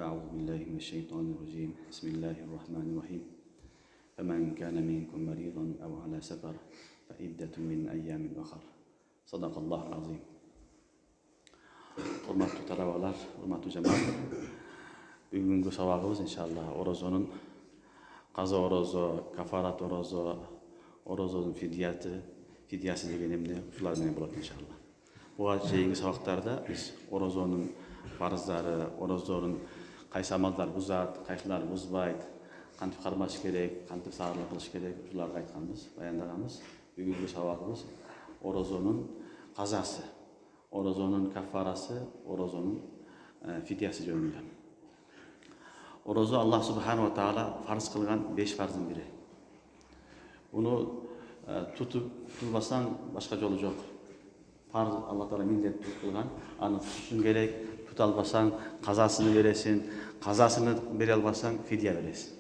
فأعوذ بالله من الشيطان الرجيم بسم الله الرحمن الرحيم فمن كان منكم مريضا أو على سفر فعدة من أيام أخر صدق الله العظيم. Hurmatly talabalar, hurmatly cemaat. Bugungi sabagimiz inşallah orozonun qazo orozo, kafarat orozo, orozonun fidyasi degan emne shular bilan bo'ladi inşallah. Bu keyingi sabaqlarda biz orozonun farzlari, orozonun qaysi amallar buzat, qaysilar buzbaydi, qanday qarmash kerak, qanday sa'rlik qilish kerak, shularni aytganmiz, bayanlaganmiz. Bugungi sabaqimiz orozonun qazasi, orozonun kafarasi, orozonun fidyasi jönünde. Orozo Allah subhanahu wa ta'ala farz kılgan 5 farzın biri. Bunu tutup tutulmasan başka yolu yok. Farz Allah Teala millet kılgan, anı tutuşun gerek, tutalmasan kazasını veresin, kazasını beri almasan fidye veresin.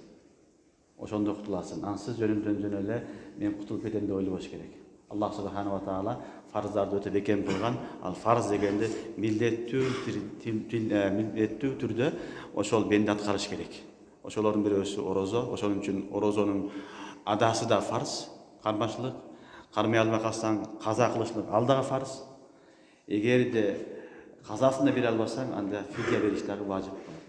O şonda kutulasın. Ansız jönünden öyle men kutulup eden de oylu boş gerek. Allah subhanahu wa ta'ala farzlarda öte beken kılgan, al farz degende millettü türde oşol bende atkarış gerek. Oşolorun biri ösü orozo, oşolun üçün orozonun adası da farz, karmaşılık, karmay almakastan kaza kılışlık aldağı farz. Eğer de kazasını bir almasan, anda fidye verişleri vacip kılır.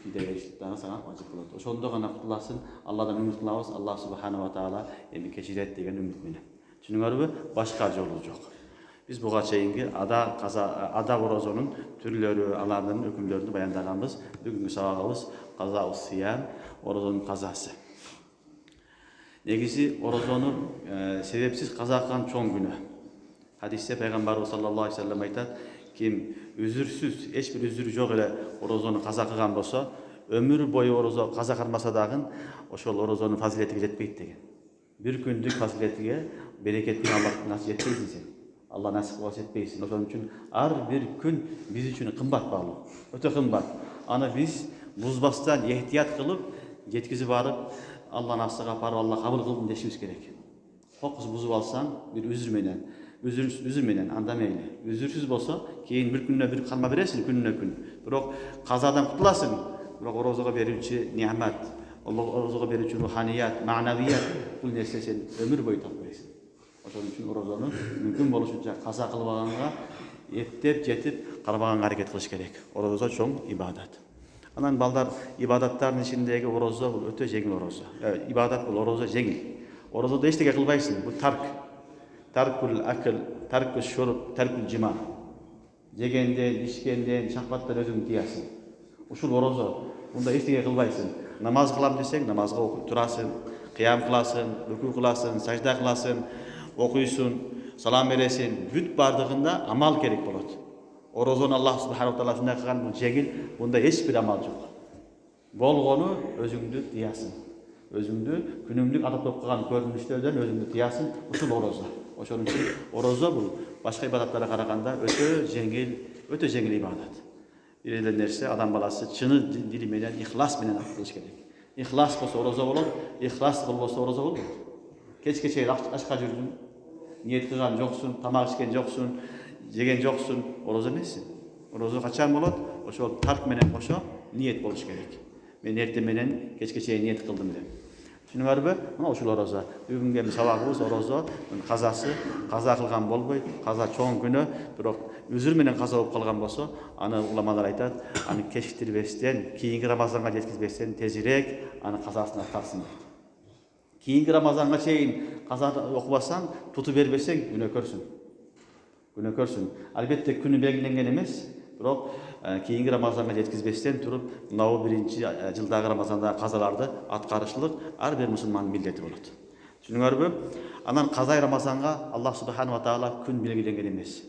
Fidye verişleri sana vacip kılır. Oşolda gana kutulasın, Allah'dan ümit kılağız, Allah subhanahu wa ta'ala emi keçiret degen ümit mene. Çünkü başka yolu yok. Biz bu çeyingi ada orozonun türleri, alanların hükümlerini bayanlarımız. Bugünkü sabahımız kaza-ı siyam, orozonun kazası. Negisi orozonun sebepsiz kaza kılan çoğun günü. Hadiste Peygamber sallallahu aleyhi ve sellem aytat, kim üzürsüz, hiçbir üzürü yok ile orozonu kaza kılan olsa, ömür boyu orozo kaza kılmasa dağın, oşol orozonun fazileti jetpeydi degen. Bir günlük faziletine bereketli Allah nasip etmeysin sen. Allah nasip etmeysin. Onun için her bir gün biz için kımbat bağlı. Öte kımbat. Ana biz buzbastan ihtiyat kılıp, yetkisi varıp, Allah nasip yaparıp, Allah kabul kılın deşimiz gerek. Fokus buzup alsan bir üzülmeden, andamayla. Üzürsüz olsa, keyin bir gününe bir kalma veresin, gününe gün. Bırak kazadan kutulasın. Bırak orozoga verilçi nimet. Allah orozoga verilçi ruhaniyat, manaviyat. Bu nesle sen ömür boyu tapmayasın. Onun için orozonu mümkün oluşunca kaza kılmağına jetip kalmağına hareket kılış gerek. Orozo çoğun ibadat. Anan ballar ibadatların içindeki orozo bu öte jengil orozo. İbadat bu orozo jengil. Orozoda hiç de kılbaysın. Bu tarkul akıl, tarkul şurup, tarkul cima. Jegenden, içkenden, şahvattan özün diyasın. Uşul orozo. Bunda hiç de kılbaysın. Namaz kılam desek namazga okup turasın, kıyam kılasın, rükû kılasın, sajda kılasın, okuysun, salam veresin. Büt bardığında amal gerek болады. Orozon Allah subhanahu wa ta'ala şunday kılgan bu jengil, bunda hiçbir amal yok. Bolgonu özüңdü diyasın. Özüңdü günümlük adap kılgan görünüşlerden özüңdü diyasın. Uşul orozo. Oşonun için orozo bu başka ibadatlara karaganda öte jengil ibadat. Bir nerse adam balası çını dili menen, ihlas menen kılış gerek. İhlas bolsa orozo bolot, ihlas bolsa orozo bolot. Keçke çeyir aşka jürdün, niyet kılgan joksun, tamak içken joksun, jegen joksun, orozo emesin. Orozo kaçan bolot, oşol tark menen koşo niyet boluş gerek. Men ertem menen keçke çeyir niyet kıldım dep. Şunun mı? Oşul orozo. Bugünkü sabagыбыз orozo, kazası, kaza kılgan bolboy, kaza çoğun günü, bирок üzür menen kaza bolup kalgan bolsa, аны ulamalar aytat, аны kechiktirбестен, keyingi Ramazanга жеткизбестен tezirek аны kazasını atarsın. Keyingi Ramazanга çeyin kaza okubasang, tutup berбесең günökörsün. Albatta günü belgilengen emes, bирок keyingi Ramazanга жеткизбестен turup, mынау birinci жылдагы Ramazandагы kazalarda atkarışlık har bir musulman milleti bolot. Түшүнүңөрбү? Анан казай Ramazanга Allah subhanahu wa ta'ala күн белгиленген эмес.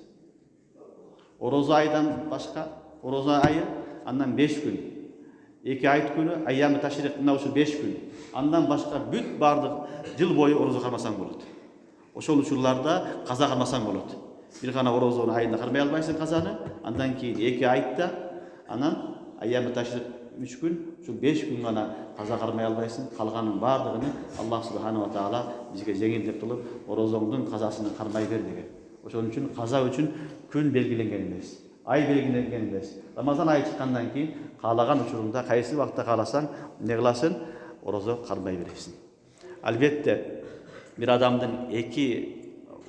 Orozo aydan başka, orozo ayı andan 5 gün. 2 ayet günü, ayyam-ı taşrik şu 5 gün. Andan başka büt bardık yıl boyu orozo kalmasan bolot. Oşol uçurlarda kaza kalmasan bolot. Bir kana orozonu ayında kalmay albaysın kazanı. Andan keyin 2 ayette, anan ayyam-ı taşrik 3 gün, şu 5 gün kana kaza kalmay albaysın. Kalganın bardığını Allah subhanahu wa ta'ala bizge jengillik kılıp orozonun kazasını kalmay ver degen. Oşonun için kaza üçün gün belgilengen emes. ай белгиленген эмес. Рамазан айы чыккандан кийин каалаган учурунда кайсы убакта кааласаң эмне кыласың? Орозо кармай бересиң. Албетте бир адамдын 2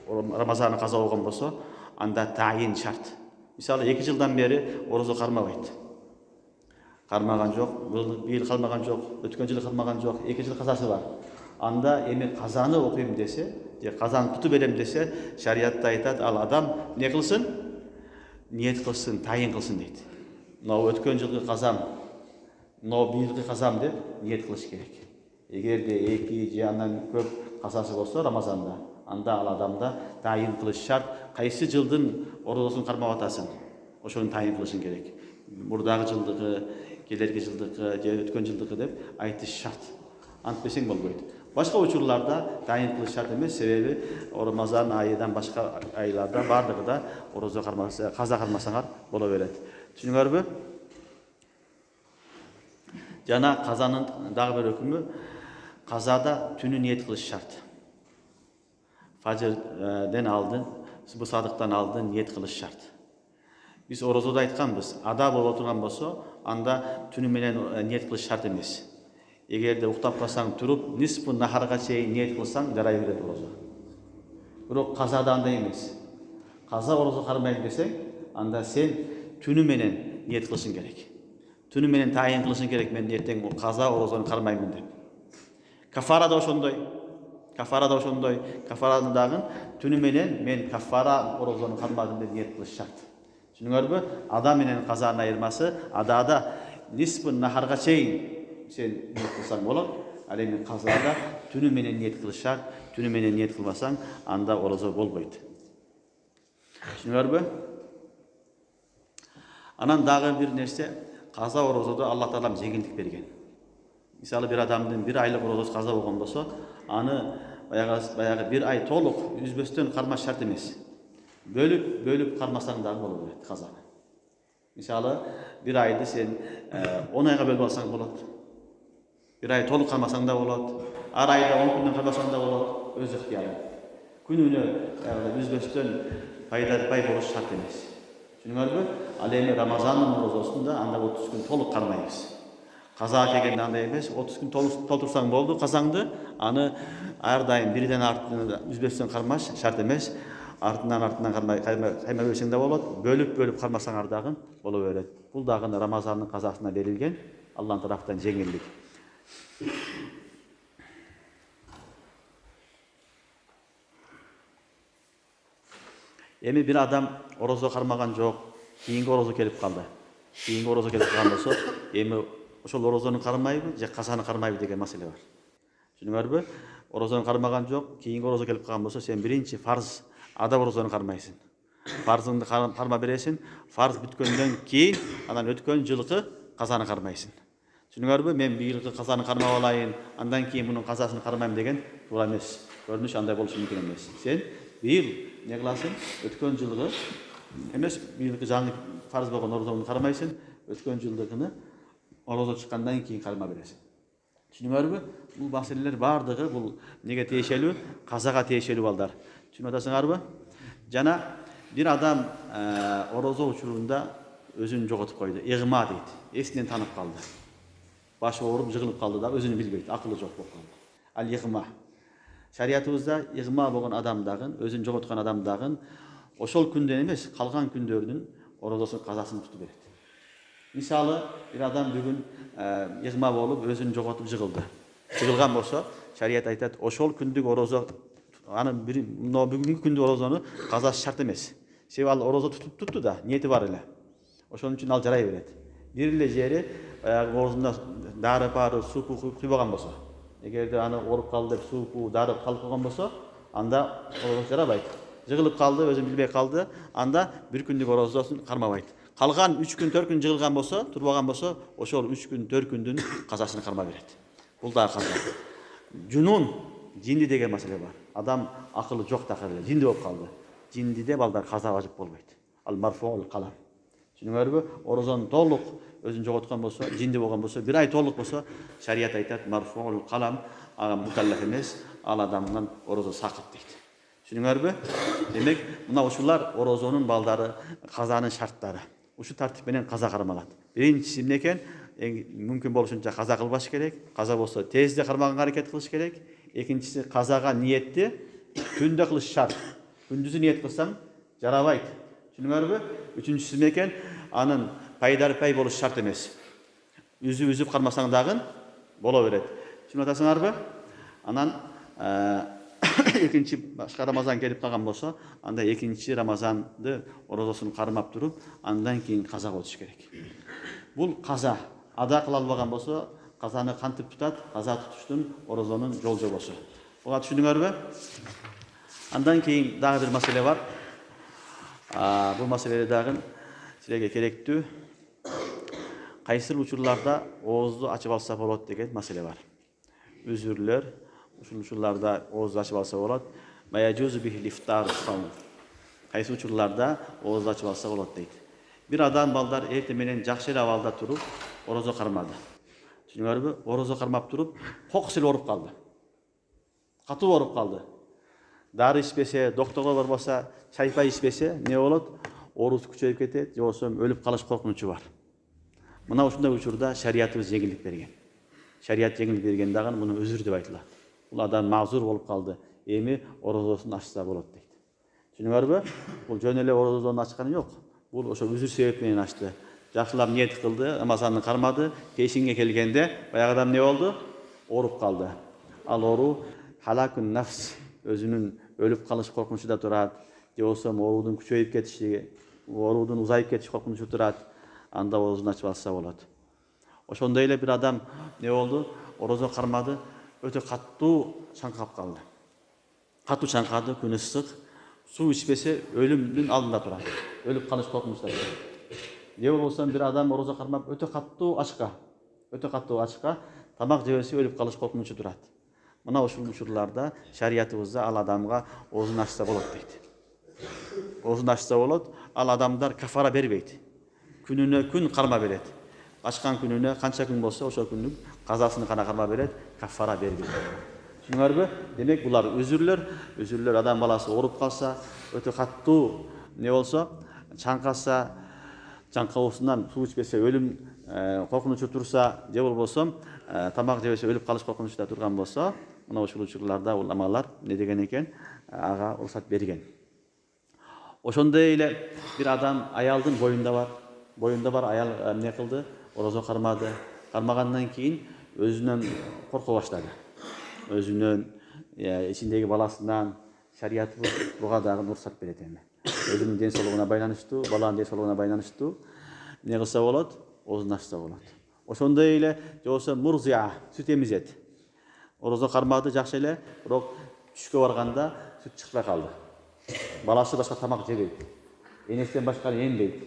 Рамазаны каза болгон болсо, анда тайын шарт. Мисалы 2 жылдан бери орозо кармабайт. Кармаган жок, быйыл кармаган жок, өткөн жылы кармаган жок, 2 жыл казасы бар. Анда эми казаны окуйм десе, же казаны тутуп берем десе, шариатта айтат, ал адам не кылсын? Ниет кылсын, тайын кылсын дейт. Мына өткөн жылгы казам, мына быйылгы казам деп ниет кылыш керек. Эгерде 2 же андан көп казасы болсо Рамазанда, анда ал адамда тайын кылыш шарт. Кайсы жылдын орозосун кармап атасың? Ошону тайын кылышың керек. Мурдагы жылдыгы, келерки жылдыгы же өткөн жылдыгы деп айтыш шарт. Антпесең болбойт. Башка учурларда тайын кылыш шарт эмес, себеби Рамазан айынан башка айларда бардыгыда орозо кармаса, каза кармасаңар боло берет. Түшүнүңөрбү? Жана казанын дагы бир өкүмү, казада түнү ниет кылыш шарт. Фажрден алдын, субу садыктан алдын ниет кылыш шарт. Биз орозодо айтканбыз, ада боло турган болсо, анда түнү менен ниет кылыш шарт эмес. Эгерде уктап калсаң туруп, нисфу нахарга чейин ниет кылсаң жарай берет орозо. Бирок казада андай эмес. Каза орозо кармайм десең, анда сен түнү менен ниет кылышың керек. Түнү менен тайын кылышың керек, мен эртең каза орозону кармаймын деп. Кафара да ошондой. Кафараны дагы түнү менен мен кафара орозону кармадым деп ниет кылыш шарт. Түшүнүңөрбү? Ада менен казанын айырмасы, адада нисфу нахарга чейин сен ниет кылсаң болот, ал эми казада түнү менен ниет кылыш шарт. Түнү менен ниет кылбасаң, анда орозо болбойт. Түшүнүңөрбү? Анан дагы бир нерсе, каза орозодо Алла Таалам жеңилдик берген. Мисалы бир адамдын 1 айлык орозосу каза болгон болсо, аны баягы 1 ай толук үзбөстөн кармаш шарт эмес. Бөлүп кармасаң дагы боло берет казаны. Мисалы 1 айды сен 10 айга бөлүп алсаң болот. 1 ай толук кармасаң да болот. Ар айда 10 күндөн кармасаң да болот. Өз ыктыярың. Күнүнө үзбөстөн пай болуш шарт эмес. Түшүнүңөрбү? Ал эми Рамазандын орозосунда анда 30 күн толук кармайбыз. Каза келгенде андай эмес, 30 күн толтурсаң болду казаңды, аны ар дайым бирден артына үзбөстөн кармаш шарт эмес. Артынан каймай берсең да болот, бөлүп кармасаңар дагы боло берет. Бул дагы Рамазандын казасына берилген Алланын тараптан жеңилдик. Эми бир адам орозо кармаган жок, кийинки орозо келип калды. Кийинки орозо келип калган болсо, эми ошол орозону кармайбы же казаны кармайбы деген маселе бар. Түшүнүңөрбү? Орозону кармаган жок, кийинки орозо келип калган болсо, сен биринчи фарз ада орозону кармайсың. Фарзыңды карма бересиң, фарз бүткөндөн кийин анан өткөн жылкы казаны кармайсың. Түшүнүңөрбү? Мен быйылкы казаны кармап алайын, андан кийин мунун казасын кармайм деген туура эмес. Көрүнүш андай болушу мүмкүн эмес. Сен быйыл не кыласың? Өткөн жылгы эмес, быйылкы жаңы фарз болгон орозону кармайсың, өткөн жылдыкыны орозо чыккандан кийин карма бересиң. Түшүнүңөрбү? Бул маселелер бардыгы бул неге тиешелүү? Казага тиешелүү балдар. Түшүнүп атасыңарбы? Жана бир адам орозо учурунда өзүн жоготуп койду. Игма дейт. Эсинен танып калды. Башы ооруп, жыгылып калды да өзүн билбейт, акылы жок болуп калды. Ал игма. Шариятыбызда игма болгон адамдагы, өзүн жоготкон адамдагы ошол күндөн эмес, калган күндөрдүн орозосун казасын тутуп берет. Мисалы, бир адам бүгүн игма болуп, өзүн жоготуп жыгылды. Жыгылган болсо, шарият айтат, ошол күндүк орозо, аны бүгүнкү күндүк орозону казасы шарт эмес. Себеби ал орозо тутту да, ниети бар эле. Ошон үчүн ал жарай берет. Бир эле жери оозунда дары пары, суу куйбаган болсо, эгерде аны ооруп калды деп суу дары калып калган болсо, анда орозо жарабайт. Жыгылып калды, өзүн билбей калды, анда бир күндүк орозосун кармабайт. Калган 3 күн 4 күн жыгылган болсо, турбаган болсо, ошол 3 күн 4 күндүн казасын карма берет. Бул да каза. Жунун, жинди деген маселе бар. Адам акылы жок такыр эле, жинди болуп калды. Жиндиде балдар каза важып болбойт. Ал марфуул калам. Түшүнүңөрбү? Орозону толук өзүн жоготкон болсо, жинди болгон болсо, 1 ай толук болсо, шарият айтат марфуул калам, ага мукаллаф эмес, ал адамдан орозо сакыт дейт. Түшүнүңөрбү? Демек, мына ушулар орозонун балдары, казанын шарттары. Ушу тартип менен каза кармалат. Биринчиси эмне экен? Мүмкүн болушунча каза кылбаш керек. Каза болсо тезде кармаганга аракет кылыш керек. Экинчиси казага ниетти күндө кылыш шарт. Күндүзү ниет кылсаң жарабайт. Түшүнүңөрбү? Үчүнчүсү эмне экен? Анын пайдарпай болуш шарт эмес. Үзүп кармасаң дагы боло берет. Түшүнүп атасыңарбы? Анан экинчи башка Рамазан келип калган болсо, анда экинчи Рамазанды орозосун кармап туруп, андан кийин каза кылыш керек. Бул каза. Ада кыла албаган болсо, казаны кантип тутат? Каза тутуштун орозонун жол жобосу. Буга түшүнүңөрбү? Андан кийин дагы бир маселе бар. Бул маселеде дагы силерге керектүү. Кайсыл учурларда оозду ачып алса болот деген маселе бар. Үзүрлөр ушул учурларда оозду ачып алса болот. Маяжузу бихил ифтар саум. Кайсы учурларда оозду ачып алса болот дейт. Бир адам балдар эртең менен жакшы эле абалда туруп, орозо кармады. Түшүнүңөрбү? Орозо кармап туруп, кокус эле ооруп калды. Катуу ооруп калды. Дары ичпесе, доктурга барбаса, чайпай ичпесе, не болот? Оорусу күчөйүп кетет, же болбосо өлүп калыш коркунучу бар. Мына ушундай учурда шариятыбыз жеңилдик берген. Шарият жеңилдик берген дагы муну өзүр деп айтылат. Бул адам мазур болуп калды. Эми орозосун ачса болот дейт. Түшүнүңөрбү? Бул жөн эле орозону ачканы жок. Бул ошо үзүр себеп менен ачты. Жакшылап ниет кылды, Рамазанды кармады, пешинге келгенде баягы адам не болду? Ооруп калды. Ал оору халакун нафс, өзүнүн өлүп калыш коркунучу турат, же болбосо оорудун күчөйүп кетиши, оорудун узайып кетиш коркунучу турат. Анда оозун ачып алса болот. Ошондой эле бир адам не болду? Орозо кармады, өтө каттуу чаңкап калды. Каттуу чаңкады, күн ысык, суу ичпесе өлүмдүн алдында турат. Өлүп калыш коркунучта турат. Же болбосо бир адам орозо кармап өтө каттуу ачка, тамак жебесе өлүп калыш коркунучу турат. Мына ушул учурларда шариятыбызда ал адамга оозун ачса болот дейт. Оозун ачса болот, ал адамдар кафара бербейт. Күнүнө күн карма берет. Ачкан күнүнө канча күн болсо, ошол күндүн казасын гана карма берет, кафара бербейт. Түшүнүңөрбү? Демек булар үзүрлөр адам баласы ооруп калса, өтө каттуу не болсо, чаңкаса, чаңкабысынан суу ичпесе өлүм коркунучу турса, же болбосо тамак жебесе өлүп калыш коркунучта турган болсо, мына ушул учурларда уламалар не деген экен? Ага уруксат берген. Ошондой эле бир адам аялдын боюнда бар аял эмне кылды? Орозо кармады. Кармагандан кийин өзүнөн корко баштады. Өзүнөн, ичиндеги баласынан, шариятыбыз буга дагы уруксат берет эми. Өзүнүн ден соолугуна байланыштуу, баланын ден соолугуна байланыштуу эмне кылса болот? Оозун ачса болот. Ошондой эле же болбосо мурзия, сүт эмизет. Орозо кармады жакшы эле, бирок түшкө барганда сүт чыкпай калды. Баласы башка тамак жебейт. Энесинен башканы эмбейт.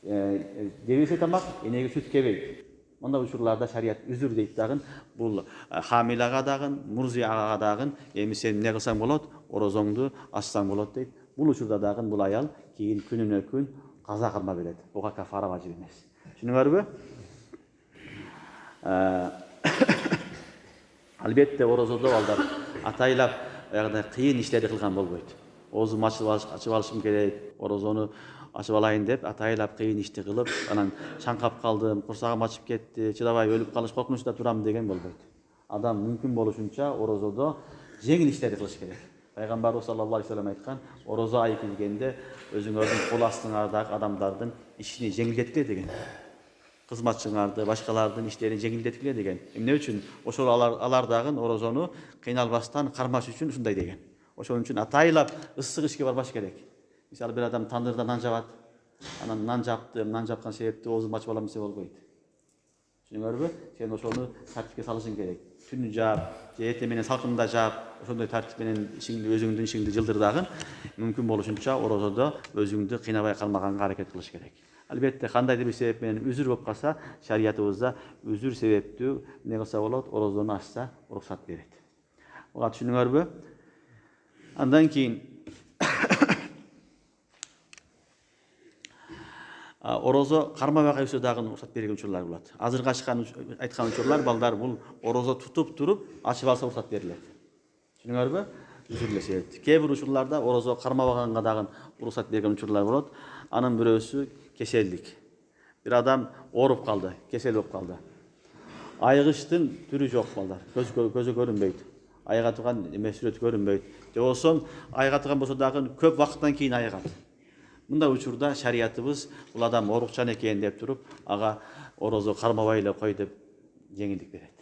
Жебесе тамак, энеге сүт кебейт. Мындай учурларда шарият үзүр дейт дагы. Бул хамилага дагы, мурзияга дагы эми сен эмне кылсаң болот? Орозоңду ачсаң болот дейт. Бул учурда дагы бул аял кийин күнүнө күн каза карма берет. Буга кафара важип эмес. Түшүнүңөрбү? Албетте орозодо балдар атайлап аягында кыйын иштерди кылган болбойт. Оозум ачып алышым керек, орозону ачып алайын деп атайлап кыйын ишти кылып, анан чаңкап калдым, курсагым ачып кетти, чыдабай өлүп калыш коркунучта турам деген болбойт. Адам мүмкүн болушунча орозодо жеңил иштерди кылыш керек. Пайгамбарыбыз саллаллаху алейхи вассалам айткан, орозо айы келгенде өзүңөрдүн кол астыңардагы адамдардын ишини жеңилдеткиле деген. Кызматчыңарды, башкалардын иштерин жеңилдеткиле деген. Эмне үчүн? Ошол алар дагы орозону кыйналбастан кармаш үчүн ушундай деген. Ошон үчүн атайлап ысык ишке барбаш керек. Мисалы бир адам тандырда нан жабат, анан нан жапкан себепти оозумду ачып алам десе болбойт. Түшүнүңөрбү? Сен ошону тартипке салышың керек. Түнү жаап, же эртең менен салкында жаап, ошондой тартип менен өзүңдүн ишиңди жылдыр дагы мүмкүн болушунча орозодо өзүңдү кыйнабай калмаганга аракет кылыш керек. Албетте кандайдыр бир себеп менен үзүр болуп калса, шариятыбызда үзүр себептүү эмне кылса болот? Орозону ачса уруксат берет. Буга түшүнүңөрбү? Андан кийин орозо кармабай калса дагы уруксат берген учурлар болот. Азыркы айткан учурлар балдар бул орозо тутуп туруп ачып алса уруксат берилет. Түшүнүңөрбү? үзүрүлөсөт. Кээ бир учурларда орозо кармабаганга дагы уруксат берген учурлар болот. Анын бирөөсү кеселдик. Bir adam ооруп калды, кесел болуп калды. Айгычтын түрү жок балдар. Көзү көрүнбөйт. Айга турган эме сүрөт көрүнбөйт. Же болсо айга турган болсо дагы көп вакыттан кийин айыгат. Мындай учурда шариятыбыз бул адам оорукчан экен деп туруп, ага орозо кармабай эле кой деп жеңилдик берет.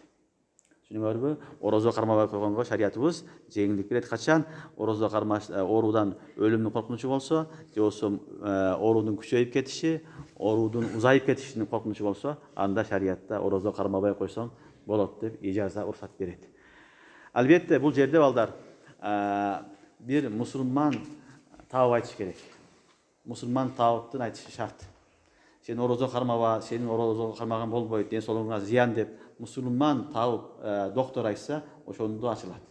Түшүнүңөрбү? Орозо кармабай койгонго шариятыбыз жеңилдик берет. Качан орозо оорудан өлүмдүн коркунучу болсо, же болсо оорунун күчөйүп кетиши, оорудун узайып кетишинин коркунучу болсо, анда шариятта орозо кармабай койсоң болот деп ижаза уруксат берет. Албетте бул жерде балдар бир мусулман таап айтыш керек. Мусулман таабыттын айтышы шарт. Сен орозо кармаба, сенин орозо кармаган болбойт, ден соолугуңа зыян деп мусулман таап доктор айтса, ошондо ачылат.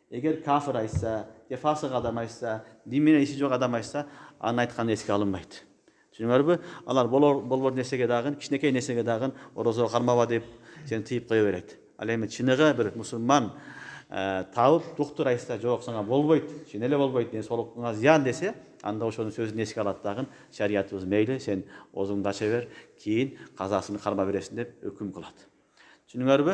Эгер кафир айтса, же фасык адам айтса, дин менен иши жок адам айтса, анын айтканы эске алынбайт. Түшүнүңөрбү? Алар болбор нерсеге дагы, кичинекей нерсеге дагы орозо кармаба деп сени тыйып кое берет. Ал эми чыныгы бир мусулман таап доктор айтса, жок сага болбойт, чын эле болбойт, ден соолугуңа зыян десе, анда ошонун сөзүн эске алат дагы, шариятыбыз мейли сен оозуңду ача бер, кийин казасын карма бересиң деп өкүм кылат. Түшүнүңөрбү?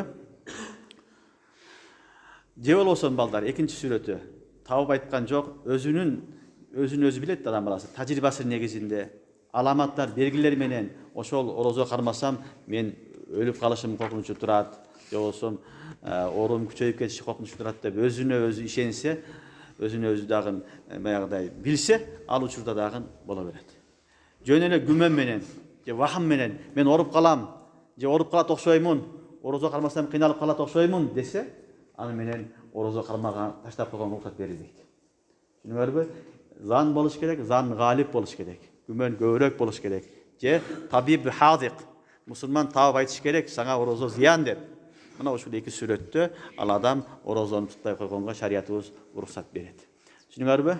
Же болбосо балдар, экинчи сүрөтү таап айткан жок, өзүн өзү билет адам баласы, тажрыйбасы негизинде аламаттар, белгилер менен ошол орозо кармасам мен өлүп калышым коркунучу турат, же болсо оорум күчөйүп кетиши коркунучу турат деп өзүнө өзү ишенсе, өзүнө өзү дагы баягыдай билсе, ал учурда дагы боло берет. Жөн эле күмөн менен же вахым менен мен ооруп калам, же ооруп калат окшоймун, орозо кармасам кыйналып калат окшоймун десе, аны менен орозо кармага таштап койгонго уруксат берилбейт. Түшүнүңөрбү? Зан болуш керек, зан галип болуш керек. Күмөн көбүрөөк болуш керек. Же табиб хазик, мусулман таап айтыш керек, сага орозо зыян деп. Мына ушул эки сүрөттө ал адам орозону тутпай койгонго шариятыбыз уруксат берет. Түшүнүңөрбү?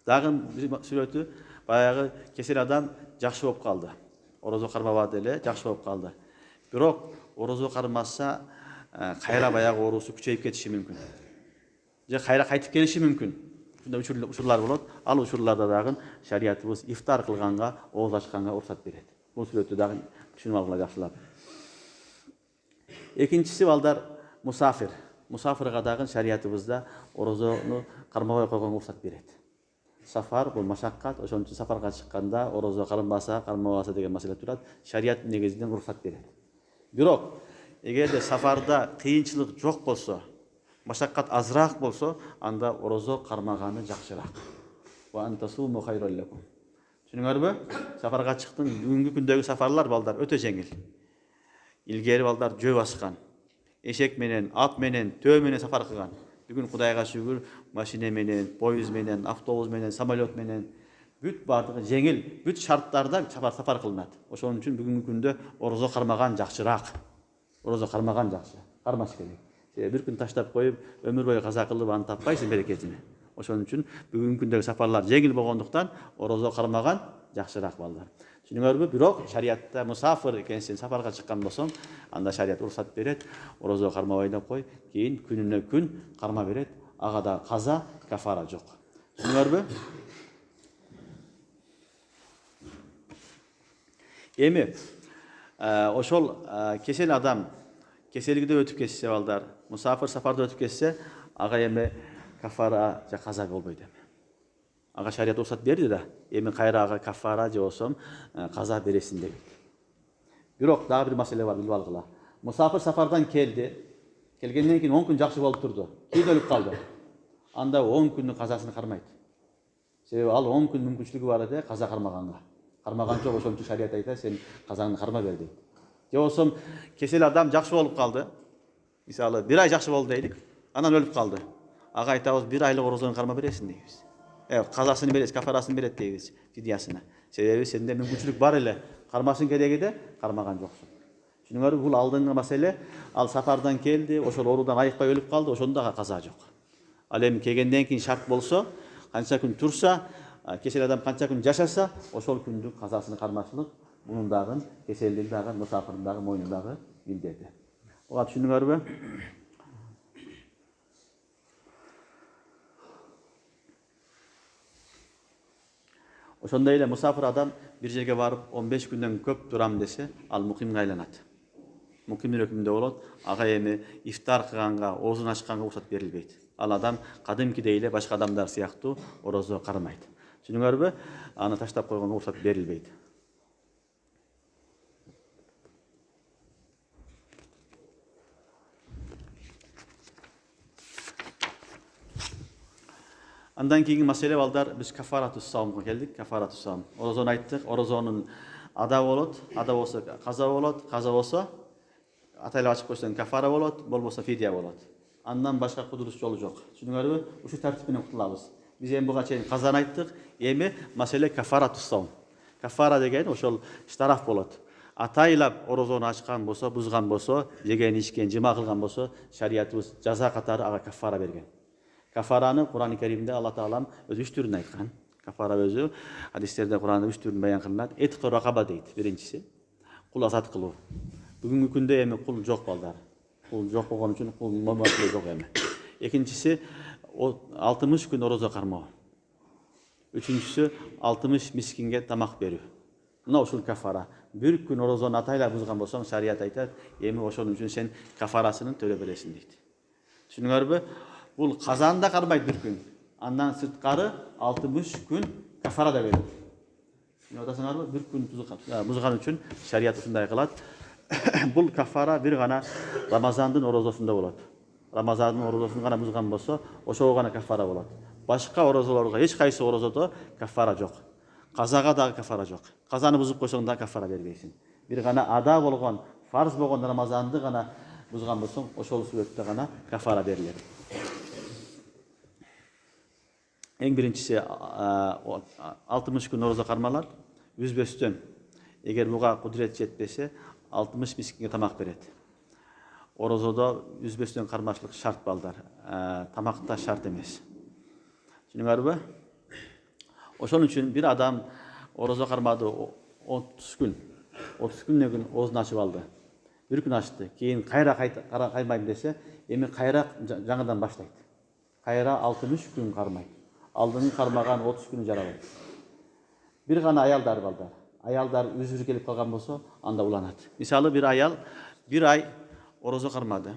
Дагы бир сүрөтү баягы кесел адам жакшы болуп калды. Орозо кармабады эле, жакшы болуп калды. Бирок орозо кармаса кайра баягы оорусу күчөйүп кетиши мүмкүн. Же кайра кайтып келиши мүмкүн. Ушундай учурлар болот. Ал учурларда дагы шариятыбыз ифтар кылганга, ооз ачканга уруксат берет. Бул сүрөттү дагы түшүнүп алгыла жакшылап. Экинчиси балдар мусафир. Мусафирга дагы шариятыбызда орозону кармабай койгонго уруксат берет. Сафар бул машаккат, ошон үчүн сафарга чыкканда орозо кармабаса, кармабаса деген маселе турат. Шарият негизинен уруксат берет. Бирок эгерде сафарда кыйынчылык жок болсо, машаккат азыраак болсо, анда орозо кармаганы жакшыраак. Ва антасуму хайрул лакум. Түшүнүңөрбү? Сафарга чыктың, бүгүнкү күндөгү сафарлар балдар өтө жеңил. Илгери балдар жөө баскан. Эшек менен, ат менен, төө менен сафар кылган. Бүгүн Кудайга шүгүр, машина менен, поезд менен, автобус менен, самолет менен бүт бардыгы жеңил, бүт шарттарда сафар кылынат. Ошон үчүн бүгүнкү күндө орозо кармаган жакшыраак. Орозо кармаган жакшы. Кармаш керек. Бир күн таштап коюп, өмүр бою каза кылып аны таппайсың берекесин. Ошон үчүн бүгүнкү күндөгү сафарлар жеңил болгондуктан орозо кармаган жакшыраак балдар. Түшүнүңөрбү? Бирок шариятта мусафир экенсиң, сафарга чыккан болсоң, анда шарият уруксат берет. Орозо кармабай деп кой, кийин күнүнө күн карма берет. Ага да каза, кафара жок. Түшүнүңөрбү? Эми ошол кесел адам кеселигиде өтүп кетсе балдар, мусафир сафарда өтүп кетсе, ага эми кафара же каза болбойт эми. Ага шарият уруксат берди да, эми кайра ага кафара же болсо каза бересиң деп. Бирок дагы бир маселе бар, билип алгыла. Мусафир сафардан келди, келгенден кийин 10 күн жакшы болуп турду. Кийин өлүп калды. Анда 10 күндүн казасын кармайт. Себеби ал 10 күн мүмкүнчүлүгү бар эде каза кармаганга. Кармаган жок, ошон үчүн шарият айтат, сен казаңды карма бер дейт. Же болсо кесел адам жакшы болуп калды. Мисалы 1 ай жакшы болду дейlik, анан өлүп калды. Ага айтабыз 1 айлык орозону карма бересиң дейбиз. Казасын берет, кафарасын берет дейбиз, фидиясына. Себеби сенде мүмкүнчүлүк бар эле, кармашың керегиде, кармаган жоксуң. Түшүнүңөрбү? Бул алдыңкы маселе. Ал сафардан келди, ошол оорудан айыкпай өлүп калды, ошондо ага каза жок. Ал эми келгенден кийин шарт болсо, канча күн турса, кесел адам канча күн жашаса, ошол күндүн казасын кармашлык, мунун дагы кеселдик дагы, мусафирдин дагы мойнундагы милдети. Ага түшүндүңөрбү? Ошондой эле мусафир адам бир жерге барып 15 күндөн көп турам десе, ал мукимге айланат. Мукимдин өкүмүндө болот, ага эми ифтар кылганга, оозун ачканга уруксат берилбейт. Ал адам кадимкидей эле башка адамдар сыяктуу орозо кармайт. Түшүндүңөрбү? Аны таштап койгонго уруксат берилбейт. Андан кийинки маселе балдар, биз кафарату саумга келдик. Кафарату саум. Орозону айттык. Орозонун ада болот, ада болсо каза болот, каза болсо атайлап ачып койсоң кафара болот, болбосо фидия болот. Андан башка кудурус жолу жок. Түшүндүңөрбү? Ушул тартип менен кутулабыз. Биз эми буга чейин казаны айттык. Эми маселе кафарату саум. Кафара деген ошол штраф болот. Атайлап орозону ачкан болсо, бузган болсо, жеген, ичкен, жыма кылган болсо, шариятыбыз жаза катары ага кафара берген. Кафараны Кур'ан-ы Керимде Алла Таалам өзү 3 түрүн айткан. Кафара өзү хадистерде Кур'анда 3 түрүн баян кылынат. Этқи ракаба дейт, биринчиси. Кул азат кылуу. Бүгүнкү күндө эми кул жок балдар. Кул жок болгон үчүн кул маселе жок эми. Экинчиси 60 күн орозо кармоо. Үчүнчүсү 60 мискинге тамак берүү. Мына ушул кафара. Бир күн орозону атайлап бузган болсоң, шарият айтат, эми ошон үчүн сен кафарасын төлөп бересиң дейт. Түшүндүңөрбү? Бул казанда кармайт бир күн. Андан сырткары 60 күн кафара да берет. Эмне атасыңарбы? Бир күн бузган үчүн шарият ушундай кылат. Бул кафара бир гана Рамазандын орозосунда болот. Рамазандын орозосун гана бузган болсо, ошого гана кафара болот. Башка орозолорго эч кайсы орозодо кафара жок. Казага дагы кафара жок. Казаны бузуп койсоң да кафара бербейсиң. Бир гана ада болгон, фарз болгон Рамазанды гана бузган болсоң, ошол сүрөттө гана кафара берилет. Эң биринчиси 60 күн орозо кармалат, үзбөстөн. Эгер буга кудурет жетпесе, 60 мискинге тамак берет. Орозодо үзбөстөн кармашлык шарт балдар. Тамакта шарт эмес. Түшүндүңөрбү? Ошон үчүн бир адам орозо кармады 30 күн. 30 күндөн кийин оозун ачып алды. Бир күн ачты. Кийин кайра каймайм десе, эми кайра жаңыдан баштайт. Кайра 60 күн кармайт. Алдыңы кармаган 30 күнү жарабайт. Бир гана аялдар балдар. Аялдар үзүрү келип калган болсо, анда уланат. Мисалы бир аял бир ай орозо кармады.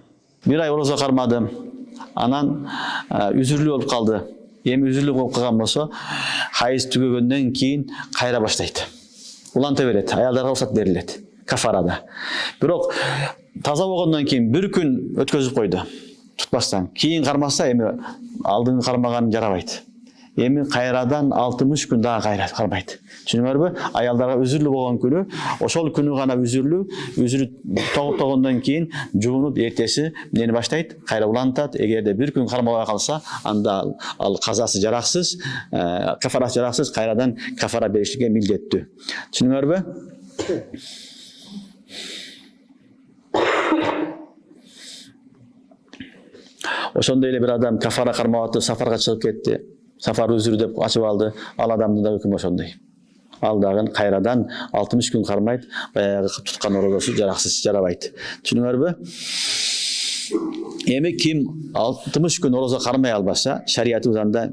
Анан үзүрлүү болуп калды. Эми үзүрлүү болуп калган болсо, хайыз түгөгөндөн кийин кайра баштайт. Уланта берет. Аялдарга уруксат берилет. Кафарада. Бирок таза болгондон кийин бир күн өткөзүп койду. Тутпастан. Кийин кармаса, эми алдыңы кармаган жарабайт. Эми кайрадан 60 күн дагы кайра кармайт. Түшүнүңөрбү? Аялдарга үзүрлүү болгон күнү, ошол күнү гана үзүрү тогондон кийин жуунуп эртеси эмнени баштайт? Кайра улантат. Эгерде бир күн кармабай калса, анда ал казасы жараксыз, кафарасы жараксыз, кайрадан кафара беришке милдеттүү. Түшүнүңөрбү? Ошондой эле бир адам кафара кармап сафарга чыгып кетти. Сафар үзүрү деп ачып алды. Ал адамдын да өкүмү ошондой. Ал дагы кайрадан 60 күн кармайт, баягы туткан орозосу жараксыз, жарабайт. Түшүнүңөрбү? Эми ким 60 күн орозо кармай албаса, шариятыбыз анда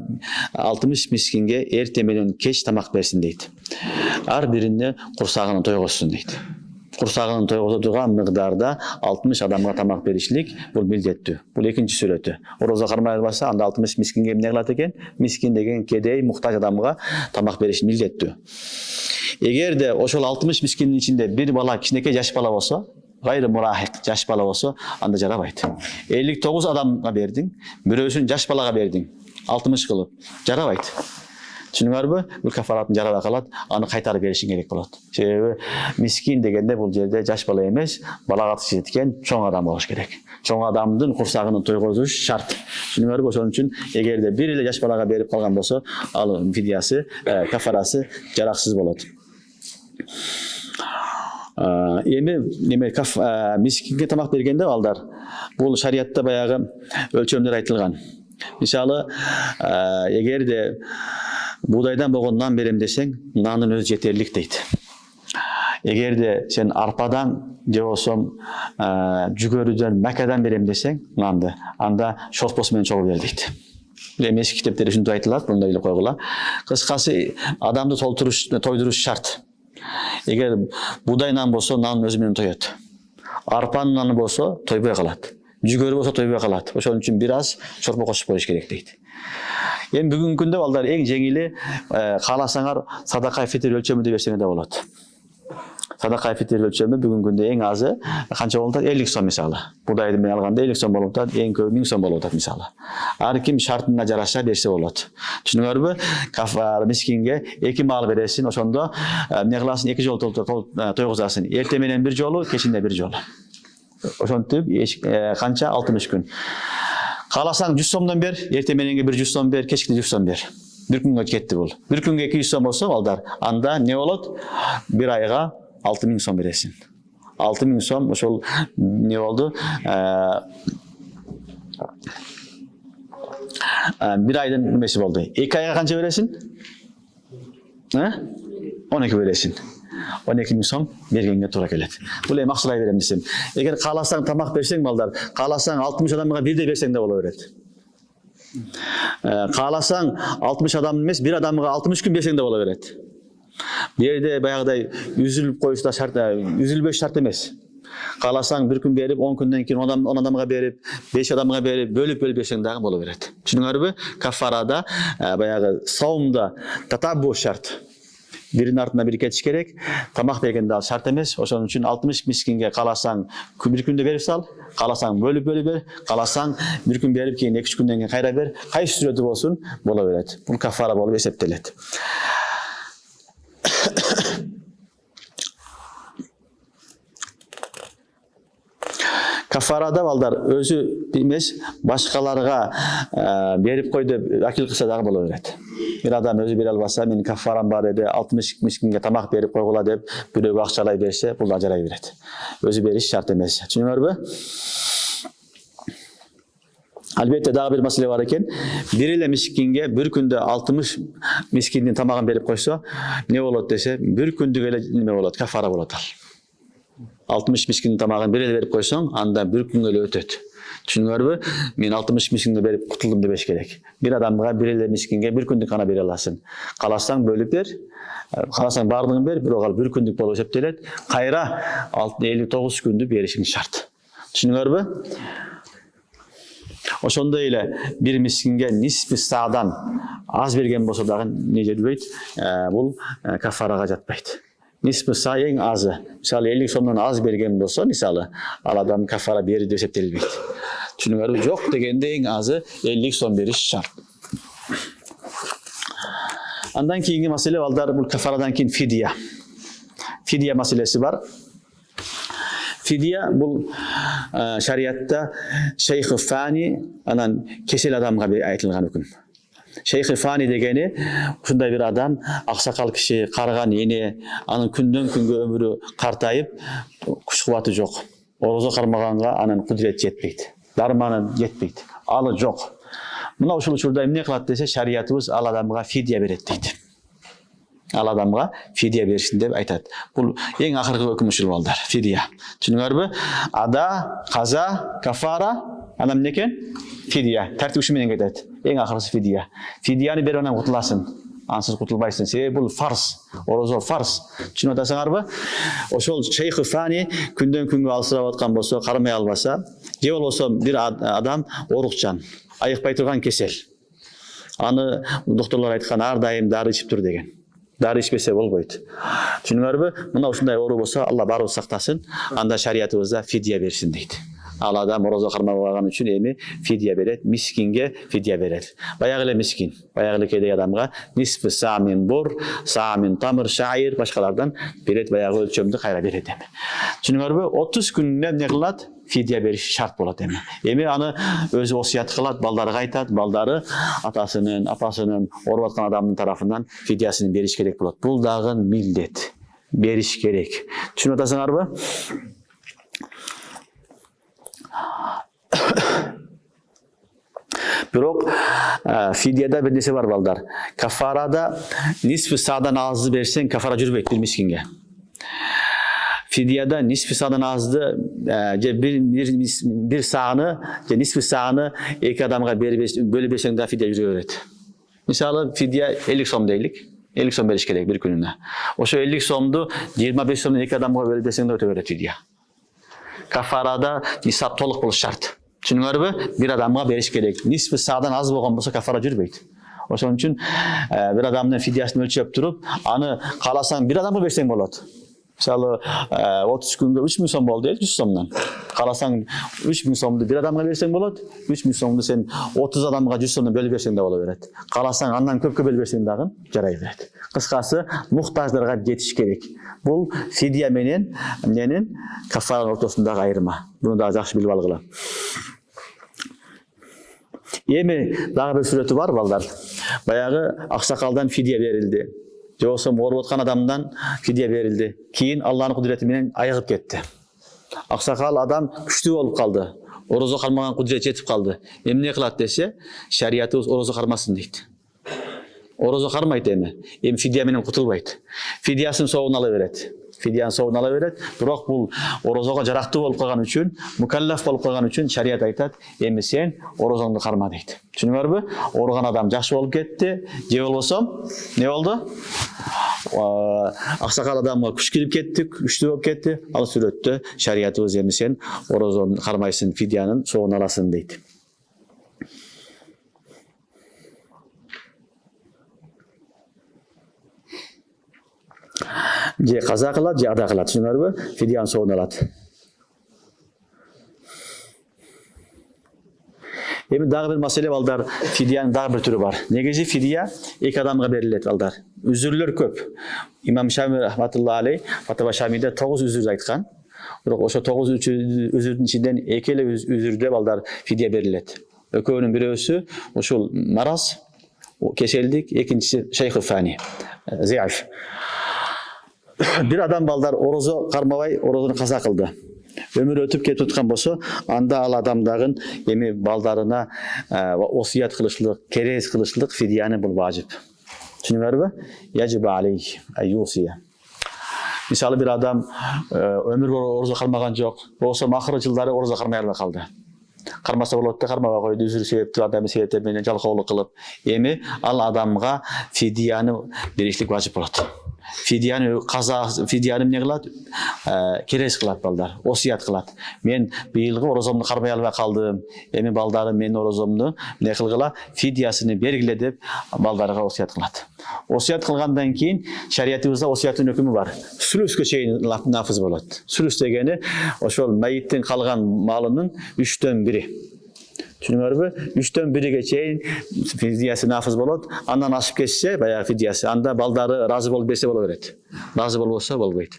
60 мискинге эрте менен кеч тамак берсин дейт. Ар бирине курсагын тойгозсун дейт. Курсагын тойгозо турган мыгдарда 60 адамга тамак беришлик бул милдеттүү. Бул экинчи сүрөтү. Орозо кармай албаса, анда 60 мискинге эмне кылат экен? Мискин деген кедей, муктаж адамга тамак бериш милдеттүү. Эгерде ошол 60 мискиндин ичинде бир бала, кичинекей жаш бала болсо, гайры мурахик жаш бала болсо, анда жарабайт. 59 адамга бердиң, бирөөсүн жаш балага бердиң, 60 кылып, жарабайт. Түшүнүңөрбү? Бул кафаратын жарабай калат, аны кайтарып беришиң керек болот. Себеби мискин дегенде бул жерде жаш бала эмес, балага жеткен чоң адам болуш керек. Чоң адамдын курсагын тойгозуш шарт. Түшүнүңөрбү? Ошон үчүн эгерде бир эле жаш балага берип калган болсо, ал фидиясы, кафарасы жараксыз болот. Эми мискинге тамак бергенде балдар, бул шариятта баягы өлчөмдөр айтылган. Мисалы, эгерде буудайдан болгон нан берем десең, нанын өзү жетерлик дейт. Эгерде сен арпадан же болсо жүгөрүдөн, макадан берем десең, анда шорпос менен чогуу бер дейт. Эмес китептерде ушинтип айтылат, мындай эле койгула. Кыскасы, адамды тойдуруш шарт. Эгер будай нан болсо, нан өзү менен тоет. Арпанын наны болсо, тойбой калат. Жүгөрү болсо тойбой калат. Ошон үчүн бир аз чорпо кошуп коюш керек дейт. Эми бүгүнкү күндө балдар эң жеңили, кааласаңар садака фитр өлчөмүндө берсеңер да болот. Садака фитр өлчөмү бүгүнкү күндө эң азы канча болуп атат? 50 сом мисалы. Будайды менен алганда 50 сом болуп атат, эң көбү 1000 сом болуп атат мисалы. Ар ким шартына жараша берсе болот. Түшүнүңөрбү? Кафара мискинге 2 маал бересин, ошондо эмне кыласың? 2 жолу тойгузасың. Эрте менен бир жолу, кечинде бир жолу. Ошентип канча? 60 күн. Кааласаң 100 сомдон бер, эрте мененге 100 сом бер, кечке 100 сом бер. Bir күнгө кетти бул. Bir күнгө 200 сом болсо, балдар, анда не болот? Bir айга 6000 сом бересин. 6000 сом ошол не болду? Bir айдын немеси болду. 2 айга канча бересин? 12 бересин. 12.000 сом бергенге туура келет. Бул эми акчалай берем десем. Эгер кааласаң тамак берсең, балдар, кааласаң 60 адамга бирде берсең да боло берет. Кааласаң 60 адам эмес, bir адамга 60 күн берсең да боло берет. Бу жерде баягыдай үзүлүп коюшта шарт, үзүлбөш шарт эмес. Кааласаң 1 күн берип, 10 күндөн кийин 10 адамга берип, 5 адамга берип, бөлүп берсең дагы боло берет. Түшүнүңөрбү? Кафарада баягы саумда татабу шарт. Birinin артына бир кетиш керек. Тамак бергенде ал шарт эмес. Ошон үчүн 60 мискинге кааласаң bir күндө берип сал, кааласаң бөлүп бер, кааласаң 1 күн берип кийин 2 күндөн кийин кайра бер. Кайсы сүрөтү болсун, боло берет. Бул кафара болуп эсептелет. Кафарада балдар өзү эмес, башкаларга берип кой деп акил кылса дагы боло берет. Bir adam özü bir albasa, men kafaram бар эди, 60 miskinge тамак берип койгула деп, бирөө акчалай берсе, бул да жарай берет. Өзү бериш шарт эмес. Түшүнүңөрбү? Албетте дагы бир маселе бар экен. Bir эле мискинге bir күндө 60 мискиндин тамагын берип койсо, не болот десе, bir күндүк эле неме болот, кафара болот ал. 60 мискиндин тамагын bir эле берип койсоң, анда bir күнгө эле өтөт. Түшүнүңөрбү? Мен 60 мискинге берип кутулдум дебеш керек. Bir адамга bir эле мискинге bir күндүк гана бере аласың. Кааласаң бөлүп бер, кааласаң бардыгын бер, бирок ал bir күндүк болуп эсептелет. Кайра 59 күндү беришиң шарт. Түшүнүңөрбү? Ошондой эле bir мискинге нисби саадан аз берген болсо дагы не жетпейт, бул кафарага жатпайт. Нисби са эң азы. Мисалы 50 сомдон аз берген болсо, мисалы, ал адам кафара берди деп эсептелбейт. Түшүнүңөрбү? Жок дегенде эң азы 50 сом бериш шарт. Андан кийинки маселе балдар, бул кафарадан кийин фидия. Фидия маселеси бар. Фидия бул шариатта шейх фани, анан кесел адамга айтылган өкүм. Шейх фани дегени ушундай бир адам, аксакал киши, карыган эне, анын күндөн күнгө өмүрү картайып, күч кубаты жок. Орозо кармаганга анын кудурет жетпейт. Дарманы жетпейт. Алы жок. Мына ушул учурда эмне кылат десе, шариятыбыз ал адамга фидия берет дейт. Ал адамга фидия беришин деп айтат. Бул эң акыркы өкүм ушул балдар, фидия. Түшүнүңөрбү? Ада, каза, кафара, анан эмне экен? Фидия. Тартип ушу менен кетет. Эң акыркысы фидия. Фидияны берип анан кутуласың. Ансыз кутулбайсың. Себеби бул фарз. Орозо фарз. Түшүнүп атасыңарбы? Ошол шейх фани күндөн күнгө алсырап аткан болсо, кармай албаса, же болбосо бир адам орукчан, айыкпай турган кесел. Аны докторлор айткан, ар дайым дары ичип тур деген. Дары ичпесе болбойт. Түшүнүңөрбү? Мына ушундай оору болсо, Алла баары сактасын, анда шариятыбызда фидия берсин дейт. Ал адам орозо кармабаган үчүн эми фидия берет, мискинге фидия берет. Баягы эле мискин, баягы эле кедей адамга нисби самин бур, самин тамыр, шаир башкалардан берет, баягы өлчөмдү кайра берет эми. Түшүнүңөрбү? 30 күндөн эмне кылат? Фидия бериш шарт болот эми. Эми аны өзү осуят кылат, балдарга айтат, балдары атасынын, апасынын, ооруп аткан адамдын тарафынан фидиясын бериш керек болот. Бул дагы милдет. Бериш керек. Түшүнүп атасыңарбы? Бирок фидияда бир нерсе бар балдар. Кафарада нисби саадан азы берсең, кафара жүрбөйт bir мискинге. fidyada nisfi sa'dan azdı bir sa'ny nisfi sa'ny iki adamga bölüp berseň da fidya ýüreýär. Misaly fidya 50 so'm deylik. 50 so'm beriş gerek bir gününe. Oşo 50 so'mdu 25 so'mdan iki adamga bölüp berseň de öte berет fidya. Kafarada nisap tolyk boluş şart. Düşünüňärmi? Bir adamga beriş gerek. Nisfi sa'dan az bolgan bolsa kafara jürbeýt. Oşoň üçin bir adamdyn fidyasyny ölçep turup, any kalasaň bir adamga berseň bolat. Misaly 30 günde 3000 so'm boldy, 100 so'mdan. Kalasaň 3000 so'mdy bir adamga berseň bolat, 3000 so'mdy sen 30 adamga 100 so'mdan bölüp berseň de bola beret. Kalasaň andan köpkö bölüp berseň dagы jaray beret. Kıskası muhtajlarga yetiş gerek. Bul fidya menen nenin kafaranın ortasındaky aýyrma. Bunu da jakşı bilip algyla. Emi dagы bir süreti var balдар. Bayağı aksakaldan fidya berildi. Joosam orup atkan adamdan fidya berildi. Keyin Allah'ın kudreti menen ayıgıp ketdi. Aksakal adam güçlü bolup kaldı. Orozo karmagan kudret yetip kaldı. Emne kılat dese, şeriatı orozo karmasın deydi. Orozo karmaydı emi. Em fidya menen kutulbaydı. Fidyasını soğun alıveret. Fidyanın soğun alıveret. Biroq bul orozoga jarakty bolup kalgan üçün, mukallaf bolup kalgan üçün şeriat aytat, emi sen orozoňdy karma deydi. Düşünüňärmi? Orugan adam jakşı bolup ketdi. Je bolbosam ne boldu? Aksakal adamga kuş kirip ketdik, güçlü bolup ketdi. Al süretde şeriatybız emi sen orozoň karmaysın, fidyanın soğun alasın deydi. Je kaza kılat, je ada kılat. Düşünüňärmi? Fidyan soğun alat. Emi dagı bir mesele baldar, fidyanın dagı bir türü var. Negeci fidya iki adamga berilet baldar. Üzürler köp. İmam Şamil rahmetullahi aleyh Fatava Şamil'de 9 üzür aytkan. Biroq oşo 9 üzürün içinden ekele üzürde baldar fidya berilet. Ökönün birösü oşul maraz, keseldik, ikincisi şeyh-i fani, ziyaf. Bir adam baldar orozo karmabay orozunu kaza kıldı. Ömür ötüp ketip tutkan bolsa, anda al adamdagın emi baldarına osiyat kılışlık, keres kılışlık fidyany bul vacip. Düşünüňärmi? Yajib aleyh ayyusiya. Misaly bir adam ömür boyu orozo karmagan jok. Bolsa ahyrky yıldary orozo karmay albay kaldı. Karmasa bolot da karmaga koydu. Üzür sebepli adamı sebepler menen jalkawlyk kılıp, emi al adamga fidyany berişlik vacip bolat. Fidyanı ne kılat? Keres kılat baldar, osiyat kılat. Men bıyılgı orozomdu karmay albay kaldım. Emi baldarım men orozomdu ne kılgıla? Fidyasyny bergile dep baldarga osiyat kılat. Osiyat kılgandan keyin şeriatыбызda osiyatın hükümü var. Sülüske çeyin nafız bolat. Sülüs degeni oşol mayittin kalgan malının 3'ten 1'i. Düşünüňärmi? 3'ten 1'ige çeyin fidyasy nafız bolat. Andan aşyp geçse bayağı fidyasy. Anda baldары razı bolup berse bola beret. Razı bolbosa bolboýt.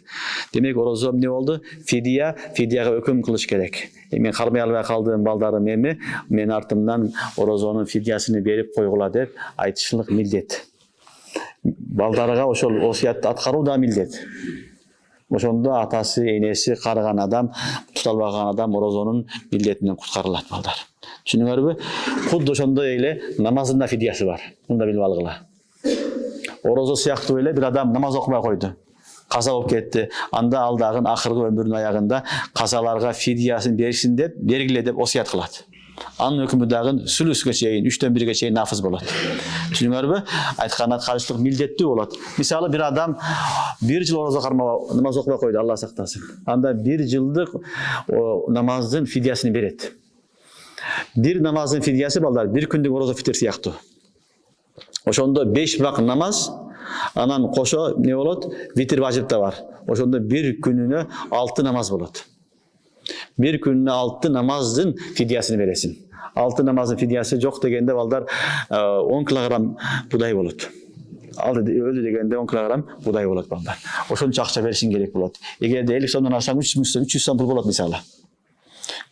Demek orozom ne oldu? Fidyaga hüküm kılıç gerek. Men karmay albay kaldığım baldarym emi men artımdan orozonun fidyasyny berip koygula dep aytışlyk mildet. Baldarıga oşol osiyatty atkaruu da mildet. Oşonda atası, enesi karıgan adam, tutalbagan adam orozonun milletinden kutkarılat baldar. Düşünüňärmi? Hudda oşonda eyle namazında fidyası var. Bunu da bilip algyla. Orozo syakty ele bir adam namaz okubay koydu. Kaza bolup ketdi. Anda aldagın ahırkı ömrünün ayagında kazalarga fidyasyny berişin dep, bergile dep osiyat kılat. Anın hükümü dagın sülüske çeyin, 3'ten 1'ige çeyin nafız bolat. Düşünüňärmi? Aytkanat karşılık mildetli bolat. Misaly bir adam 1 yıl orozo karmaba namaz okubay koydu, Allah saktasın. Anda 1 yıldyk namazdın fidyasyny beret. Bir namazın fidyası baldar 1 kündük orozo fitir siyaktı. Oşonda 5 vakit namaz, anan koşo ne bolat? Vitir vacip da var. Oşonda 1 gününe 6 namaz bolat. 1 gününe 6 namazdın fidyasyny beresin. 6 namazın fidyası jok degende baldar 10 kilogram buday bolat. Öldü degende 10 kilogram buday bolat baldar. Oşonça akça berişin gerek bolat. Egerde 50 so'mdan aşağı 300 so'm pul bolat misaly.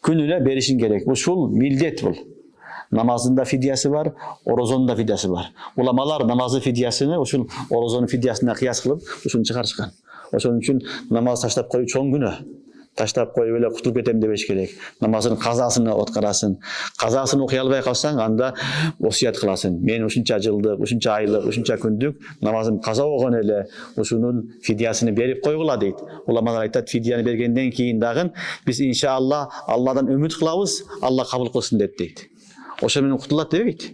Gününe berişin gerek. Bu şul mildet bul. Namazında fidyası var, orozonda fidyası var. Ulamalar namazı fidyasyny oşul orozonun fidyasyna kıyas kılıp oşunu çıkarışkan. Oşun üçün namaz taşlap koyu çoğun günü. таштап коюп эле кутулуп кетем дебеш керек. Намазын казасын аткарасың. Казасын окуй албай калсаң, анда осуят кыласың. Мен ушунча жылдык, ушунча айлык, ушунча күндүк намазым каза болгон эле, ушунун фидиясын берип койгула дейт. Уламалар айтат, фидияны бергенден кийин дагы биз иншалла Алладан үмүт кылабыз, Алла кабыл кылсын деп дейт. Ошо менен кутулат дебейт.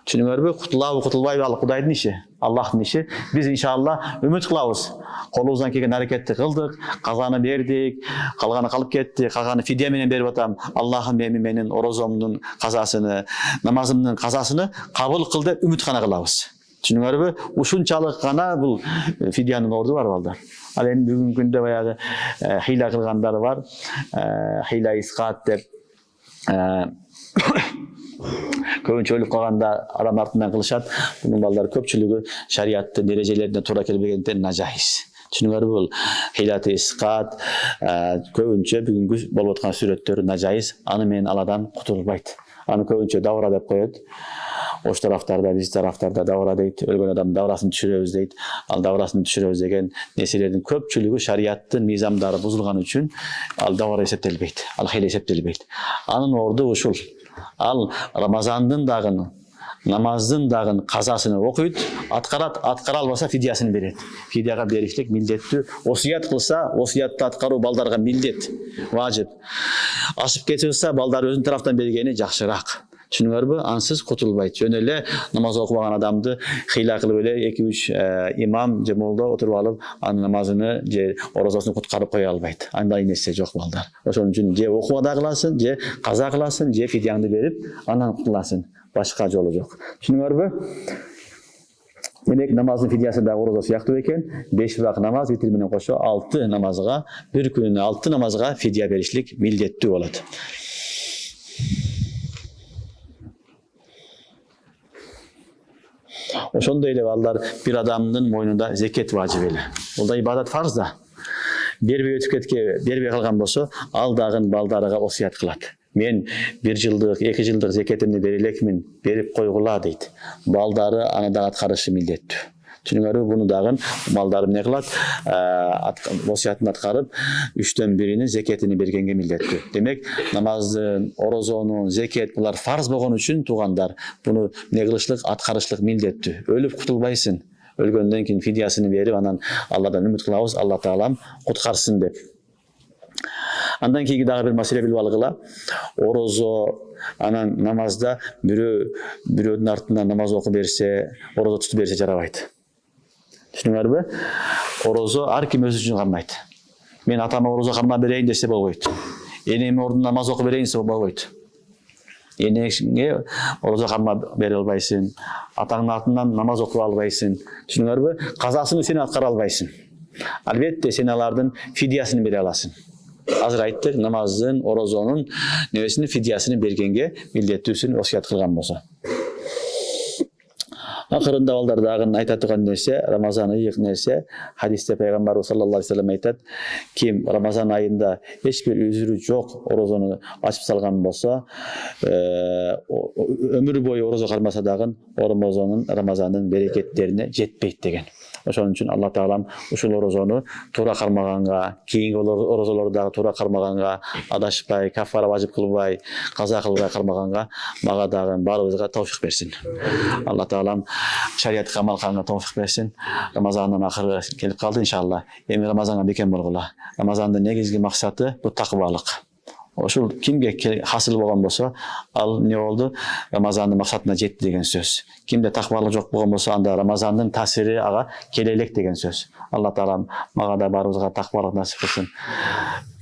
Түшүнүңөрбү? Кутулабы, кутулбайбы ал Кудайдын иши, Аллахтын иши. Биз иншалла үмүт кылабыз. Колубуздан келген аракетти кылдык, казаны бердик, калганы калып кетти, калганы фидия менен берип атам. Аллахым менин орозомдун казасыны, намазымдын казасыны кабыл кыл деп үмүт гана кылабыз. Түшүнүңөрбү? Ушунчалык гана бул фидиянын орду бар балдар. Ал эми бүгүнкү күндө баягы хыйла кылгандар бар. Хыйла исқат деп көбүнчө өлүп калганда адам артынан кылышат. Бунун балдар көпчүлүгү шариаттын эрежелерине туура келбегенден нажайыз. Түшүнүңөрбү? Бул хыйлаты исқат көбүнчө бүгүнкү болуп аткан сүрөттөр нажайыз. Аны менен аладан кутулбайт. Аны көбүнчө давра деп коет. Ош тараптарда, биз тараптарда давра дейт. Өлгөн адам даврасын түшүрөбүз дейт. Ал даврасын түшүрөбүз деген нерселердин көпчүлүгү шариаттын мыйзамдары бузулган үчүн ал давра эсептелбейт. Ал хыйла эсептелбейт. Анын орду ушул. Ал Рамазандын дагы, намаздын дагы казасын окуйт, аткарат, аткара албаса фидиясын берет. Фидияга бериштик милдеттүү. Осуят кылса, осуятты аткаруу балдарга милдет, важип. Ашып кетсе балдар өзүнүн тараптан бергени жакшыраак. Түшүнүңөрбү? Ансыз кутулбайт. Жөн эле намаз окубаган адамды хыйла кылып эле 2-3 имам же молда отуруп алып, анын намазыны же орозосун куткарып кое албайт. Андай нерсе жок балдар. Ошон үчүн же окууда кыласың, же каза кыласың, же фидияңды берип, анан кутуласың. Башка жолу жок. Түшүнүңөрбү? Демек намаздын фидиясы да орозо сыяктуу экен. 5 убак намаз витир менен кошо 6 намазга, бир күнүнө 6 намазга фидия беришлик милдеттүү болот. Ошондой эле балдар бир адамдын мойнунда зекет важип эле. Бул да ибадат фарз да. Бербей өтүп кетке, бербей калган болсо, ал дагы балдарга осуят кылат. Мен 1 жылдык, 2 жылдык зекетимди бере элекмин, берип койгула дейт. Балдары аны да аткарышы милдеттүү. Түшүнүңөрбү? Буну дагы балдары эмне кылат? Осуятын аткарып, 3төн 1-ини зекетини бергенге милдеттүү. Демек, намаздын, орозонун, зекет булар фарз болгон үчүн туугандар, буну эмне кылышлык, аткарышлык милдеттүү. Өлүп кутулбайсың. Өлгөндөн кийин фидиясын берип, анан Алладан үмүт кылабыз, Алла таалам куткарсын деп. Андан кийинки дагы бир маселе билип алгыла. Орозо, анан намазда бирөөдүн артынан намаз окуп берсе, орозо тутуп берсе жарабайт. Түшүнүңөрбү? Орозо ар ким өзү үчүн кармайт. Мен атама орозо кармап берейин десе болбойт. Энеме ордуна намаз окуп берейин десе болбойт. Энеңе орозо кармап бере албайсың. Атаңдын артынан намаз окуп албайсың. Түшүнүңөрбү? Казасын сен аткара албайсың. Албетте сен алардын фидиясын бере аласың. Азыр айттык, намаздын, орозонун небесini фидиясын бергенге милдеттүүсүн осуят кылган болсо. Акырында балдар дагы айта турган нерсе, Рамазан ыйык нерсе. Хадисте пайгамбарыбыз саллаллаху алейхи вассалам айтат, ким Рамазан айында эч бир үзүрү жок орозону ачып салган болсо, өмүр бою орозо кармаса дагы Рамазандын берекеттерине жетпейт деген. Ошон үчүн Алла таалам ушул орозону туура кармаганга, кийинки орозолорду дагы туура кармаганга, адашпай, кафара важип кылбай, каза кылбай кармаганга мага дагы баарыбызга товфик берсин. Алла таалам шариатка амал кылганга товфик берсин. Рамазандын акыры келип калды иншалла. Эми Рамазанга бекем болгула. Рамазандын негизги максаты бул такыбалык. Ошол кимге хасыл болгон болсо, ал эмне болду? Рамазандын максатына жетти деген сөз. Кимде такыбалык жок болгон болсо, анда Рамазандын таасири ага келе элек деген сөз. Алла таалам мага да баарыбызга такыбалык насип кылсын.